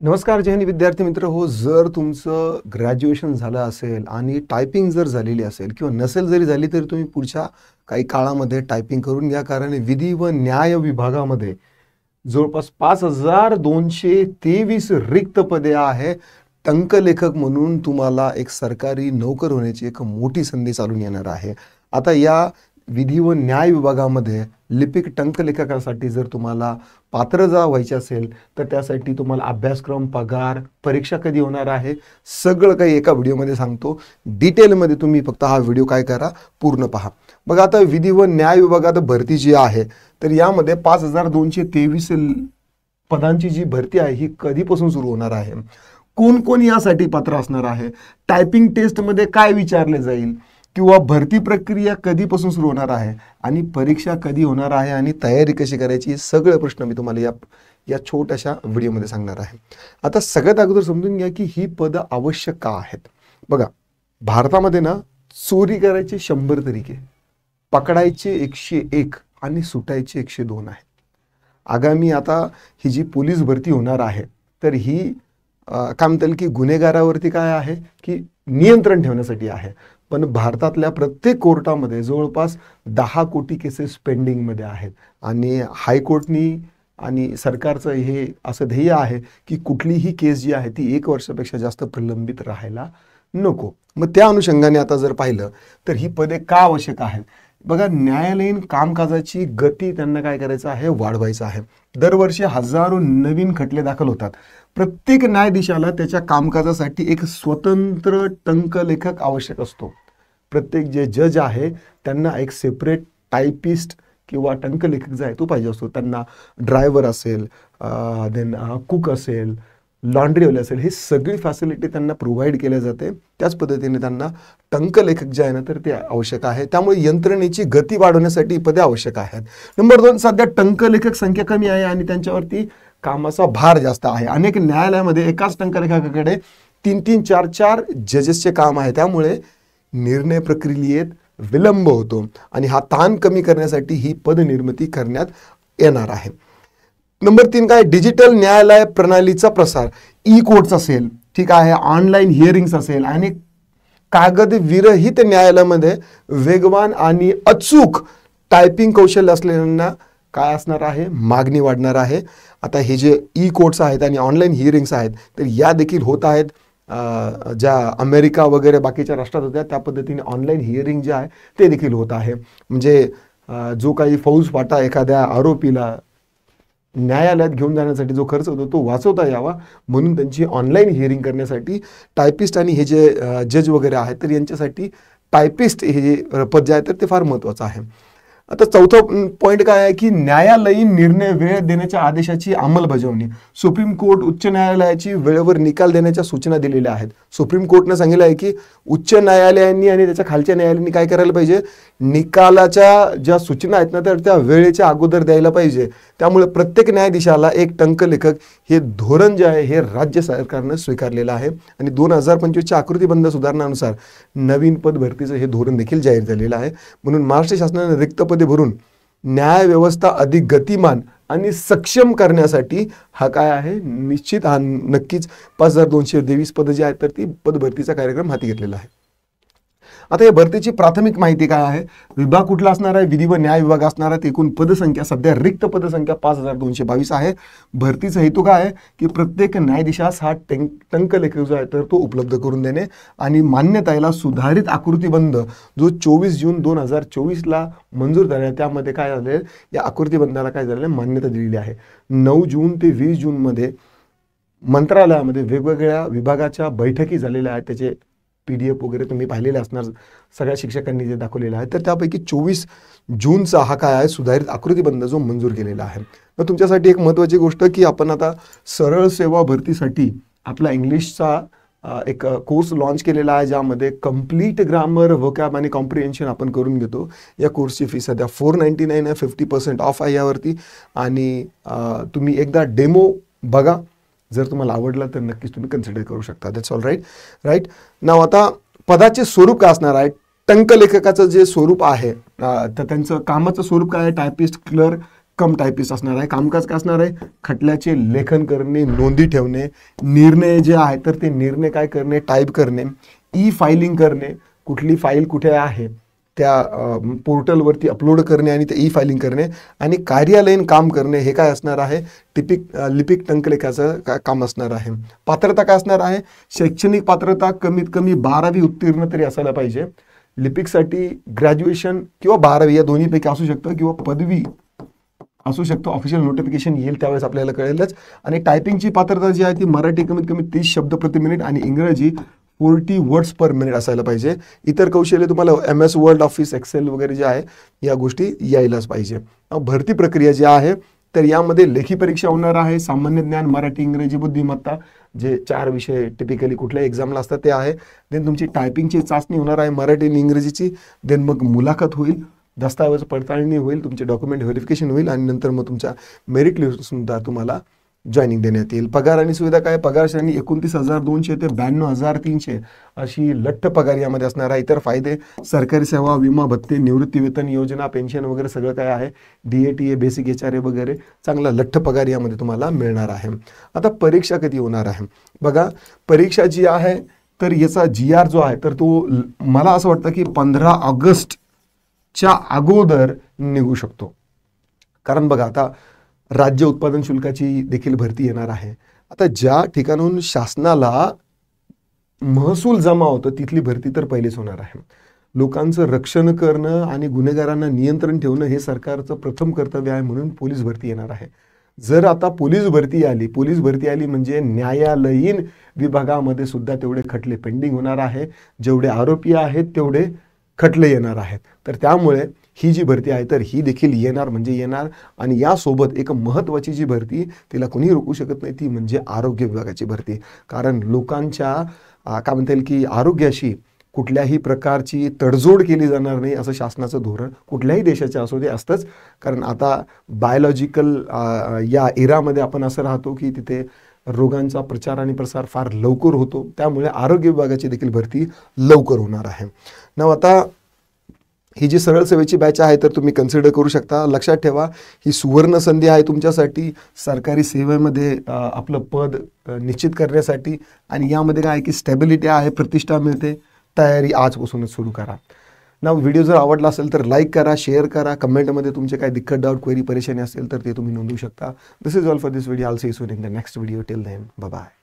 नमस्कार जय हिंद विद्यार्थी मित्र हो. जर तुमचं ग्रॅज्युएशन झालं असेल आणि टायपिंग जर झालेली असेल किंवा नसेल जरी झाली तरी तुम्ही पुढच्या काही काळामध्ये टायपिंग करून घ्या, कारण विधी व न्याय विभागामध्ये जवळपास 5223 रिक्त पदे आहे. टंकलेखक म्हणून तुम्हाला एक सरकारी नोकर होण्याची एक मोठी संधी चालून येणार आहे. आता या विधी व न्याय विभागामध्ये लिपिक टंकलेखकासाठी जर तुम्हाला पात्र व्हायचे असेल तर त्यासाठी तुम्हाला अभ्यासक्रम, पगार, परीक्षा कधी होणार आहे, सगळं काही एका व्हिडिओमध्ये सांगतो. डिटेलमध्ये तुम्ही फक्त हा व्हिडिओ काय करा, पूर्ण पहा. बघा, आता विधी व न्याय विभागात भरती जी आहे तर यामध्ये 5223 पदांची जी भरती आहे ही कधीपासून सुरू होणार आहे, कोण कोण यासाठी पात्र असणार आहे, टायपिंग टेस्टमध्ये काय विचारले जाईल किंवा भरती प्रक्रिया कधीपासून सुरू होणार आहे आणि परीक्षा कधी होणार आहे आणि तयारी कशी करायची, सगळे प्रश्न मी तुम्हाला या छोट्याशा व्हिडिओमध्ये सांगणार आहे. आता सगळ्यात अगोदर समजून घ्या की ही पदं आवश्यक का आहेत. बघा, भारतामध्ये ना चोरी करायचे 100 तरीके, पकडायचे 101 आणि सुटायचे 102 आहे. आगामी आता ही जी पोलीस भरती होणार आहे तर ही काय म्हणता येईल की गुन्हेगारावरती काय आहे की नियंत्रण ठेवण्यासाठी आहे. पण भारतातल्या प्रत्येक कोर्टामध्ये जवळपास 10 कोटी केसेस पेंडिंगमध्ये आहेत आणि हायकोर्टनी आणि सरकारचं हे असं ध्येय आहे की कुठलीही केस जी आहे ती 1 वर्षापेक्षा जास्त प्रलंबित राहायला नको. मग त्या अनुषंगाने आता जर पाहिलं तर ही पदे का आवश्यक आहेत. बघा, न्यायालयीन कामकाजाची गती त्यांना काय करायचं आहे, वाढवायचं आहे. दरवर्षी हजारो नवीन खटले दाखल होतात. प्रत्येक न्यायाधीशाला त्याच्या कामकाजासाठी एक स्वतंत्र टंकलेखक आवश्यक असतो. प्रत्येक जे जज आहे त्यांना एक सेपरेट टायपिस्ट किंवा टंकलेखक जो आहे तो पाहिजे असतो. त्यांना ड्रायव्हर असेल, देन कुक असेल, लॉन्ड्रीवाले असेल, हे सगळी फॅसिलिटी त्यांना प्रोव्हाइड केल्या जाते. त्याच पद्धतीने त्यांना टंकलेखक जे आहे ना तर ते आवश्यक आहे. त्यामुळे यंत्रणेची गती वाढवण्यासाठी पदे आवश्यक आहेत. नंबर 2, सध्या टंकलेखक संख्या कमी आहे आणि त्यांच्यावरती कामाचा भार जास्त आहे. अनेक न्यायालयामध्ये एकाच टंकलेखकाकडे 3-3, 4-4 जजेसचे काम आहे. त्यामुळे निर्णय प्रक्रियेत विलंब होतो आणि हा ताण कमी करण्यासाठी ही पद निर्मिती करण्यात येणार आहे. नंबर 3 काय, डिजिटल न्यायालय प्रणालीचा प्रसार, ई कोर्ट्स असेल, ठीक आहे, ऑनलाईन हिअरिंग्स असेल आणि कागद विरहित न्यायालयामध्ये वेगवान आणि अचूक टायपिंग कौशल्य असलेल्यांना काय असणार आहे, मागणी वाढणार आहे. आता हे जे ई कोर्ट्स आहेत आणि ऑनलाईन हिअरिंग्स आहेत तर या देखील होत आहेत. ज्या अमेरिका वगैरे बाकीच्या राष्ट्रात होत्या त्या पद्धतीने ऑनलाईन हिअरिंग जे आहे ते देखील होत आहे. म्हणजे जो काही फौजफाटा एखाद्या आरोपीला न्यायालयात घेऊन जाण्यासाठी जो खर्च होतो तो वाचवता यावा म्हणून त्यांची ऑनलाईन हिअरिंग करण्यासाठी टायपिस्ट आणि हे जे जज वगैरे आहेत तर यांच्यासाठी टायपिस्ट हे जे पद जे आहे तर ते फार महत्त्वाचं आहे. आता चौथा पॉईंट काय आहे की न्यायालयीन निर्णय वेळ देण्याच्या आदेशाची अंमलबजावणी. सुप्रीम कोर्ट, उच्च न्यायालयाची वेळेवर निकाल देण्याच्या सूचना दिलेल्या आहेत. सुप्रीम कोर्टने सांगितलं आहे की उच्च न्यायालयांनी आणि त्याच्या खालच्या न्यायालयांनी काय करायला पाहिजे, निकालाच्या ज्या सूचना आहेत ना तर त्या वेळेच्या अगोदर द्यायला पाहिजे. त्यामुळे प्रत्येक न्यायाधीशाला एक टंकलेखक हे धोरण जे आहे हे राज्य सरकारनं स्वीकारलेलं आहे आणि 2025च्या आकृतीबंध सुधारणानुसार नवीन पद भरतीचं हे धोरण देखील जाहीर झालेलं आहे. म्हणून महाराष्ट्र शासनाने रिक्त पदे भरून न्याय व्यवस्था अधिक गतिमान आणि सक्षम करण्यासाठी हा काय आहे, निश्चित हा नक्कीच 5223 पदं जी आहेत तर ती पदभरतीचा कार्यक्रम हाती घेतलेला आहे. आता या भरतीची प्राथमिक माहिती काय आहे, विभाग कुठला असणार आहे, विधी व न्याय विभाग असणार आहे. एकूण पदसंख्या, सध्या रिक्त पदसंख्या 5222 आहे. भरतीचा हेतू काय आहे की प्रत्येक न्यायाधीशास हा टंकलेखक जो आहे तर तो उपलब्ध करून देणे आणि मान्यताला सुधारित आकृतीबंध जो 24 जून 2024ला मंजूर झाला त्यामध्ये काय झाले, या आकृतीबंधाला काय झालेलं मान्यता दिलेली आहे. 9 जून ते 20 जूनमध्ये मंत्रालयामध्ये वेगवेगळ्या विभागाच्या बैठकी झालेल्या आहेत. त्याचे PDF वगैरे तुम्ही पाहिलेले असणार, सगळ्या शिक्षकांनी जे दाखवलेलं आहे. तर त्यापैकी 24 जूनचा हा काय आहे, सुधारित आकृतीबंध जो मंजूर केलेला आहे. तर तुमच्यासाठी एक महत्त्वाची गोष्ट की आपण आता सरळ सेवा भरतीसाठी आपला इंग्लिशचा एक कोर्स लॉन्च केलेला आहे ज्यामध्ये कंप्लीट ग्रामर, व्होकॅब आणि कॉम्प्रिहेन्शन आपण करून घेतो. या कोर्सची फी सध्या 499 आहे, 50% ऑफ आहे यावरती आणि तुम्ही एकदा डेमो बघा. जर तुम्हाला आवडलं तर नक्कीच तुम्ही कन्सिडर करू शकता. That's all right. नाव आता पदाचे स्वरूप काय असणार आहे, टंकलेखकाचं जे स्वरूप आहे तर त्यांचं कामाचं स्वरूप काय आहे, टायपिस्ट, क्लर्क, कम टायपिस्ट असणार आहे. कामकाज काय असणार आहे? खटल्याचे लेखन करणे, नोंदी ठेवणे, निर्णय जे आहे तर ते निर्णय काय करणे, टाईप करणे, ई फायलिंग करणे, कुठली फाईल कुठे आहे त्या पोर्टलवरती अपलोड करणे आणि ते ई फायलिंग करणे, आणि कार्यालयीन काम करणे. हे काय असणार आहे? लिपिक टंकलेखाचं काम असणार आहे. पात्रता काय असणार आहे? शैक्षणिक पात्रता कमीत कमी 12वी उत्तीर्ण तरी असायला पाहिजे. लिपिकसाठी ग्रॅज्युएशन किंवा 12वी या दोन्हीपैकी असू शकतं, किंवा पदवी असू शकतो. ऑफिशियल नोटिफिकेशन येईल त्यावेळेस आपल्याला कळेलच. आणि टायपिंगची पात्रता जी आहे ती मराठी कमीत कमी 30 शब्द प्रति मिनिट आणि इंग्रजी 40 वर्ड्स पर मिनिट असायला पाहिजे. इतर कौशल्य तुम्हाला MS वर्ड, ऑफिस, एक्सेल वगैरे जे आहे या गोष्टी यायलाच पाहिजे. भरती प्रक्रिया जी आहे तर यामध्ये लेखी परीक्षा होणार आहे. सामान्य ज्ञान, मराठी, इंग्रजी, बुद्धिमत्ता, जे 4 विषय टिपिकली कुठल्या एक्झामला असतात ते आहे. देन तुमची टायपिंगची चाचणी होणार आहे मराठी आणि इंग्रजीची. देन मग मुलाखत होईल, दस्तावेज पडताळणी होईल, तुमचे डॉक्युमेंट व्हेरिफिकेशन होईल, आणि नंतर मग तुमच्या मेरिट लिस्टनुसार तुम्हाला जॉईनिंग देण्यात येईल. पगार आणि सुविधा काय? पगार श्रेणी 29,200 ते 92,300 अशी लठ्ठ पगार यामध्ये असणार आहे. इतर फायदे सरकारी सेवा, विमा भत्ते, निवृत्ती वेतन योजना, पेन्शन वगैरे सगळं काय आहे, DA, बेसिक HRA वगैरे चांगला लठ्ठ पगार यामध्ये तुम्हाला मिळणार आहे. आता परीक्षा कधी होणार आहे? बघा, परीक्षा जी आहे तर याचा GR जो आहे तर तो मला असं वाटतं की 15 ऑगस्टच्या अगोदर निघू शकतो. कारण बघा, आता राज्य उत्पादन शुल्काची देखील भरती येणार आहे. आता ज्या ठिकाणून शासनाला महसूल जमा होतं तिथली भरती तर पहिलेच होणार आहे. लोकांचं रक्षण करणं आणि गुन्हेगारांना नियंत्रण ठेवणं हे सरकारचं प्रथम कर्तव्य आहे, म्हणून पोलीस भरती येणार आहे. जर आता पोलीस भरती आली म्हणजे न्यायालयीन विभागामध्ये सुद्धा तेवढे खटले पेंडिंग होणार आहे. जेवढे आरोपी आहेत तेवढे खटले येणार आहेत. तर त्यामुळे ही जी भरती आहे तर ही देखील येणार म्हणजे येणार. आणि यासोबत एक महत्त्वाची जी भरती तिला कोणी रोखू शकत नाही ती म्हणजे आरोग्य विभागाची भरती. कारण लोकांच्या काय म्हणता येईल की आरोग्याशी कुठल्याही प्रकारची तडजोड केली जाणार नाही असं शासनाचं धोरण कुठल्याही देशाच्या असू दे असतंच. कारण आता बायोलॉजिकल या इरामध्ये आपण असं राहतो की तिथे रोगांचा प्रचार आणि प्रसार फार लवकर होतो. त्यामुळे आरोग्य विभागाची देखील भरती लवकर होणार आहे. आता ही जी सरळ सेवेची बॅच आहे तर तुम्ही कन्सिडर करू शकता. लक्षात ठेवा, ही सुवर्ण संधी आहे तुमच्यासाठी सरकारी सेवेमध्ये आपलं पद निश्चित करण्यासाठी. आणि यामध्ये काय आहे की स्टॅबिलिटी आहे, प्रतिष्ठा मिळते. तयारी आजपासूनच सुरू करा. व्हिडिओ जर आवडला असेल तर लाईक करा, शेअर करा, कमेंटमध्ये तुमचे काय दिक्कत, डाऊट, क्वेरी, परेशानी असेल तर ते तुम्ही नोंदवू शकता. This is all for this video. I'll see you soon in the next video. Till then, bye bye.